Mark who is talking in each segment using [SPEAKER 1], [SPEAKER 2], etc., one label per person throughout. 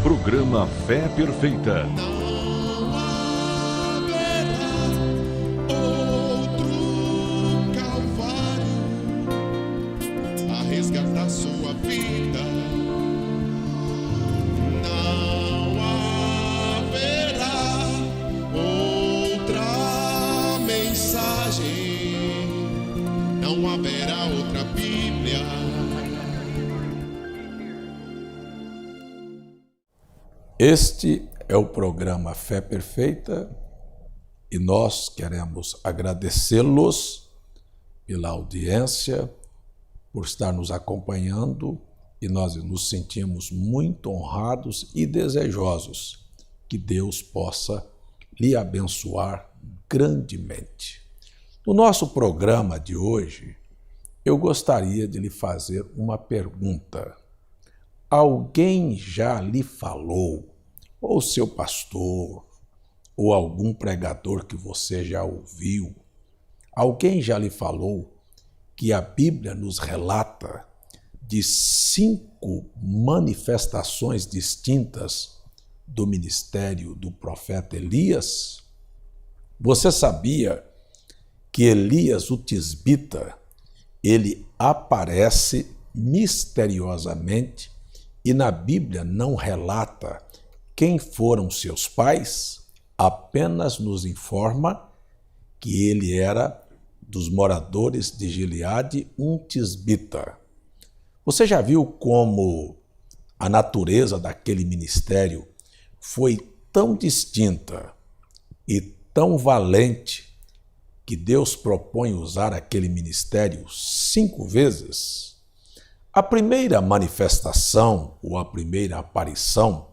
[SPEAKER 1] Programa Fé Perfeita.
[SPEAKER 2] Não haverá outro Calvário a resgatar sua vida. Não haverá outra mensagem. Não haverá outra Bíblia.
[SPEAKER 3] Este é o programa Fé Perfeita e nós queremos agradecê-los pela audiência, por estar nos acompanhando, e nós nos sentimos muito honrados e desejosos que Deus possa lhe abençoar grandemente. No nosso programa de hoje, eu gostaria de lhe fazer uma pergunta. Alguém já lhe falou, ou seu pastor, ou algum pregador que você já ouviu, alguém já lhe falou que a Bíblia nos relata de 5 manifestações distintas do ministério do profeta Elias? Você sabia que Elias, o tisbita, ele aparece misteriosamente e na Bíblia não relata quem foram seus pais, apenas nos informa que ele era dos moradores de Gileade, um tisbita. Você já viu como a natureza daquele ministério foi tão distinta e tão valente que Deus propõe usar aquele ministério 5 vezes? A primeira manifestação, ou a primeira aparição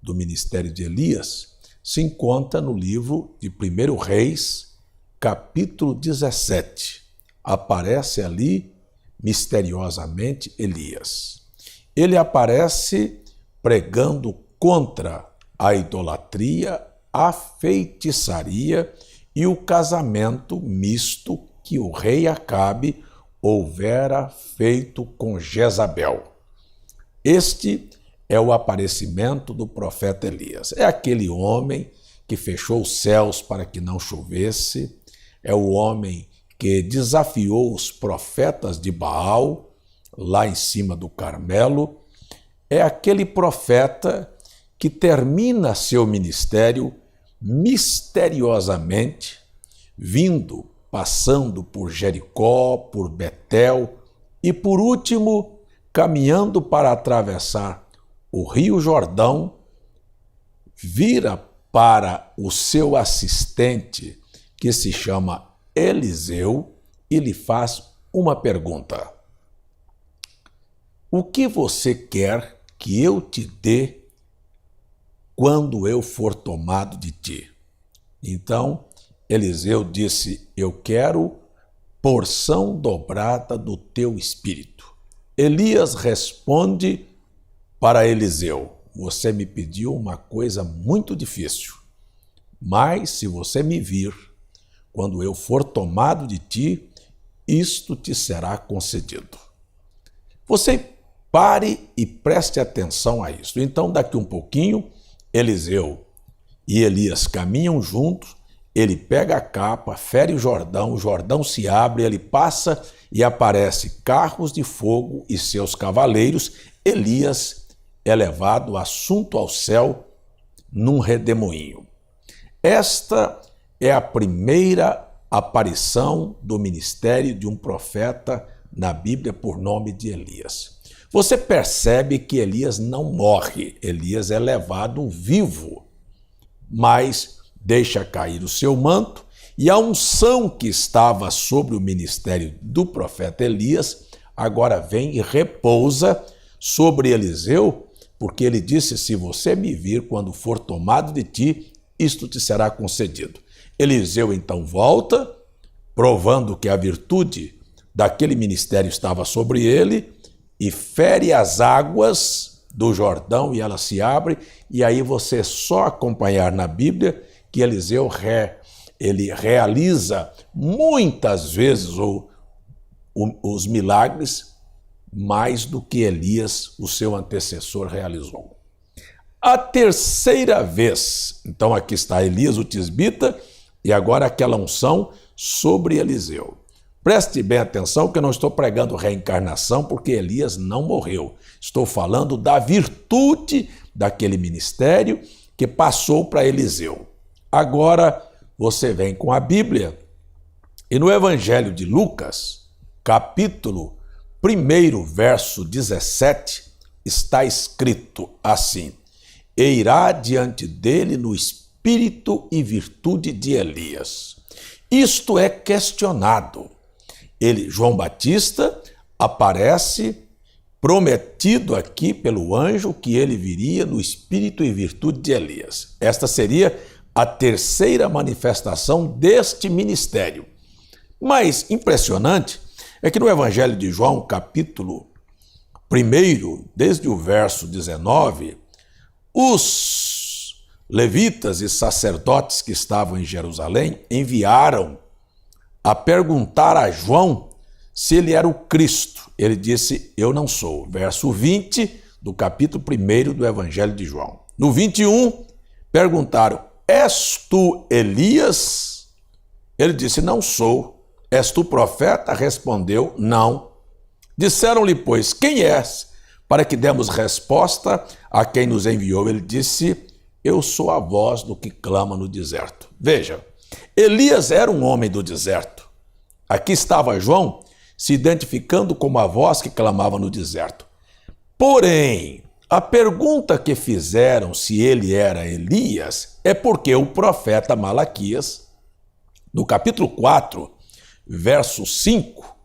[SPEAKER 3] do ministério de Elias, se encontra no livro de 1 Reis, capítulo 17. Aparece ali, misteriosamente, Elias. Ele aparece pregando contra a idolatria, a feitiçaria e o casamento misto que o rei Acabe houvera feito com Jezabel. Este é o aparecimento do profeta Elias. É aquele homem que fechou os céus para que não chovesse, é o homem que desafiou os profetas de Baal lá em cima do Carmelo, é aquele profeta que termina seu ministério misteriosamente, passando por Jericó, por Betel e, por último, caminhando para atravessar o Rio Jordão, vira para o seu assistente, que se chama Eliseu, e lhe faz uma pergunta. O que você quer que eu te dê quando eu for tomado de ti? Então, Eliseu disse, eu quero porção dobrada do teu espírito. Elias responde para Eliseu, você me pediu uma coisa muito difícil, mas se você me vir, quando eu for tomado de ti, isto te será concedido. Você pare e preste atenção a isso. Então, daqui um pouquinho, Eliseu e Elias caminham juntos, ele pega a capa, fere o Jordão se abre, ele passa e aparece carros de fogo e seus cavaleiros. Elias é levado assunto ao céu num redemoinho. Esta é a primeira aparição do ministério de um profeta na Bíblia por nome de Elias. Você percebe que Elias não morre, Elias é levado vivo, mas deixa cair o seu manto e a unção que estava sobre o ministério do profeta Elias agora vem e repousa sobre Eliseu, porque ele disse, se você me vir quando for tomado de ti, isto te será concedido. Eliseu então volta, provando que a virtude daquele ministério estava sobre ele, e fere as águas do Jordão e ela se abre, e aí você só acompanhar na Bíblia que Eliseu ele realiza muitas vezes os milagres mais do que Elias, o seu antecessor, realizou. a terceira vez. Então aqui está Elias o tisbita e agora aquela unção sobre Eliseu. Preste bem atenção que eu não estou pregando reencarnação porque Elias não morreu. Estou falando da virtude daquele ministério que passou para Eliseu. Agora você vem com a Bíblia e no Evangelho de Lucas, capítulo 1, verso 17, está escrito assim: e irá diante dele no espírito e virtude de Elias. Isto é questionado. João Batista aparece prometido aqui pelo anjo que ele viria no espírito e virtude de Elias. Esta seria a terceira manifestação deste ministério. Mas impressionante é que no Evangelho de João, capítulo 1, desde o verso 19, os levitas e sacerdotes que estavam em Jerusalém enviaram a perguntar a João se ele era o Cristo. Ele disse, eu não sou. Verso 20 do capítulo 1 do Evangelho de João. No 21, perguntaram, és tu Elias? Ele disse, não sou. És tu profeta? Respondeu, não. Disseram-lhe, pois, quem és? Para que demos resposta a quem nos enviou. Ele disse, eu sou a voz do que clama no deserto. Veja, Elias era um homem do deserto. Aqui estava João se identificando como a voz que clamava no deserto. Porém, a pergunta que fizeram se ele era Elias é porque o profeta Malaquias, no capítulo 4, verso 5,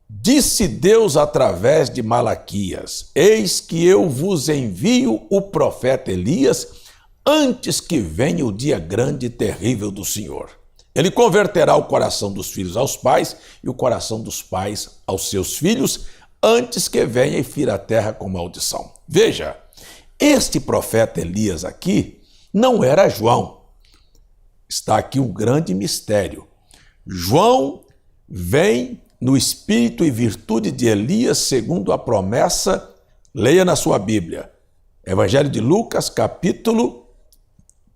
[SPEAKER 3] disse Deus através de Malaquias, eis que eu vos envio o profeta Elias antes que venha o dia grande e terrível do Senhor. Ele converterá o coração dos filhos aos pais e o coração dos pais aos seus filhos, antes que venha e fira a terra com maldição. Veja, este profeta Elias aqui não era João. Está aqui um grande mistério. João vem no espírito e virtude de Elias, segundo a promessa, leia na sua Bíblia. Evangelho de Lucas, capítulo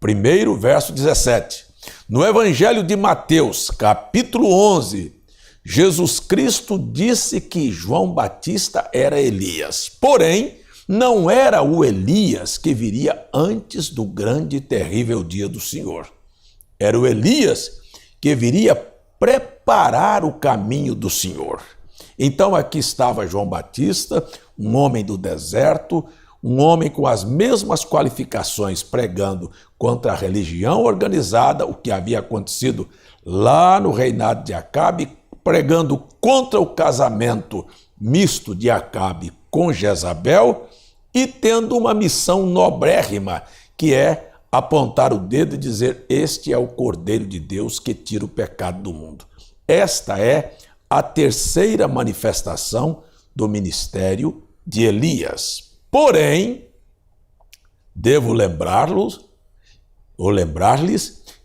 [SPEAKER 3] 1, verso 17. No Evangelho de Mateus, capítulo 11, Jesus Cristo disse que João Batista era Elias. Porém, não era o Elias que viria antes do grande e terrível dia do Senhor. Era o Elias que viria preparar o caminho do Senhor. Então aqui estava João Batista, um homem do deserto, um homem com as mesmas qualificações, pregando contra a religião organizada, o que havia acontecido lá no reinado de Acabe, pregando contra o casamento misto de Acabe com Jezabel e tendo uma missão nobrérrima, que é apontar o dedo e dizer, este é o Cordeiro de Deus que tira o pecado do mundo. Esta é a terceira manifestação do ministério de Elias. Porém, devo lembrar-lhes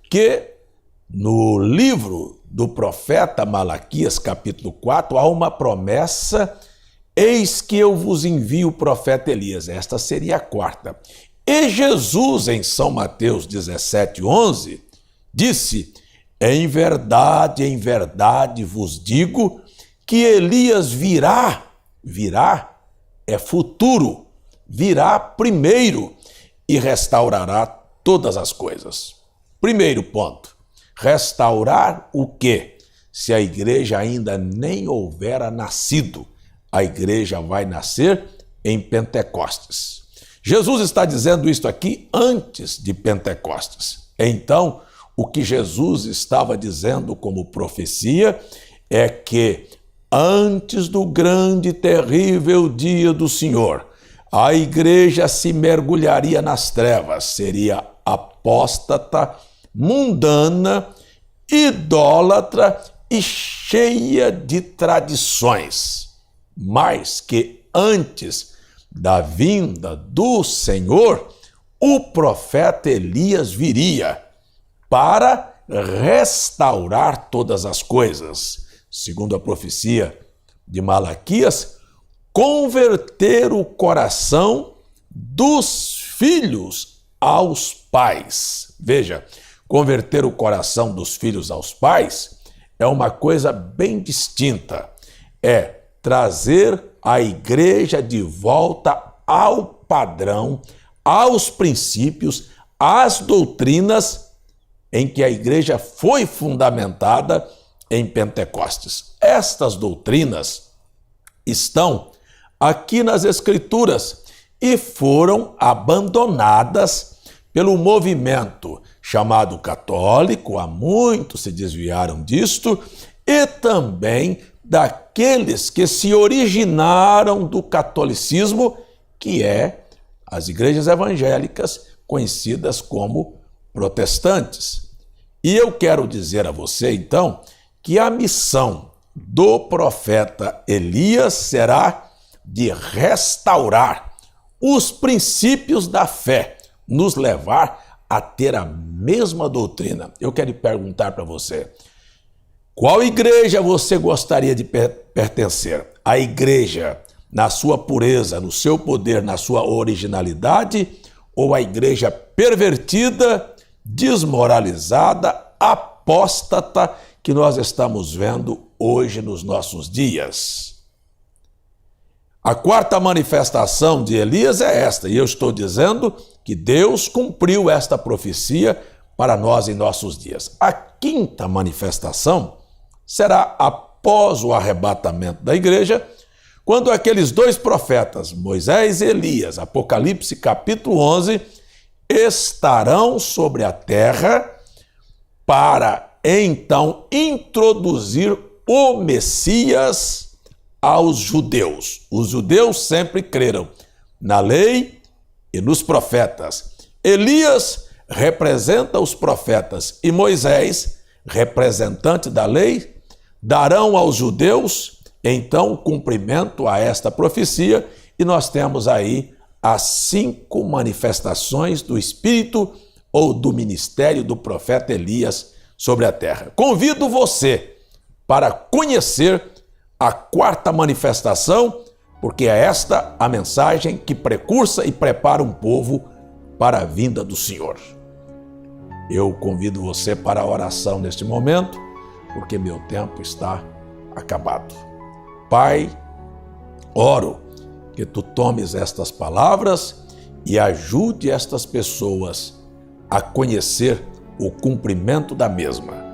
[SPEAKER 3] que no livro do profeta Malaquias, capítulo 4, há uma promessa, eis que eu vos envio o profeta Elias. Esta seria a quarta. E Jesus, em São Mateus 17, 11, disse, em verdade vos digo que Elias virá é futuro, virá primeiro e restaurará todas as coisas. Primeiro ponto, restaurar o quê? Se a igreja ainda nem houvera nascido, a igreja vai nascer em Pentecostes. Jesus está dizendo isto aqui antes de Pentecostes. Então, o que Jesus estava dizendo como profecia é que antes do grande e terrível dia do Senhor, a igreja se mergulharia nas trevas, seria apóstata, mundana, idólatra e cheia de tradições. Mas que antes da vinda do Senhor, o profeta Elias viria para restaurar todas as coisas. Segundo a profecia de Malaquias, converter o coração dos filhos aos pais. Veja, converter o coração dos filhos aos pais é uma coisa bem distinta. É trazer a igreja de volta ao padrão, aos princípios, às doutrinas em que a igreja foi fundamentada em Pentecostes. Estas doutrinas estão aqui nas Escrituras e foram abandonadas pelo movimento chamado católico, há muitos se desviaram disto, e também daqueles que se originaram do catolicismo, que é as igrejas evangélicas conhecidas como protestantes. E eu quero dizer a você, então, que a missão do profeta Elias será de restaurar os princípios da fé, nos levar a ter a mesma doutrina. Eu quero perguntar para você, qual igreja você gostaria de pertencer? A igreja na sua pureza, no seu poder, na sua originalidade, ou a igreja pervertida, desmoralizada, apóstata, que nós estamos vendo hoje nos nossos dias? A quarta manifestação de Elias é esta, e eu estou dizendo que Deus cumpriu esta profecia para nós em nossos dias. A quinta manifestação será após o arrebatamento da igreja, quando aqueles dois profetas, Moisés e Elias, Apocalipse capítulo 11, estarão sobre a terra para então introduzir o Messias aos judeus. Os judeus sempre creram na lei e nos profetas. Elias representa os profetas e Moisés, representante da lei, darão aos judeus então cumprimento a esta profecia, e nós temos aí as 5 manifestações do Espírito ou do ministério do profeta Elias sobre a terra. Convido você para conhecer a quarta manifestação, porque é esta a mensagem que precursa e prepara um povo para a vinda do Senhor. Eu convido você para a oração neste momento, porque meu tempo está acabado. Pai, oro que Tu tomes estas palavras e ajude estas pessoas a conhecer o cumprimento da mesma.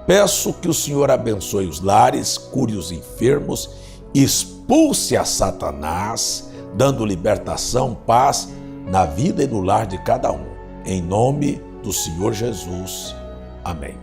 [SPEAKER 3] Peço que o Senhor abençoe os lares, cure os enfermos, expulse a Satanás, dando libertação, paz na vida e no lar de cada um. Em nome do Senhor Jesus. Amém.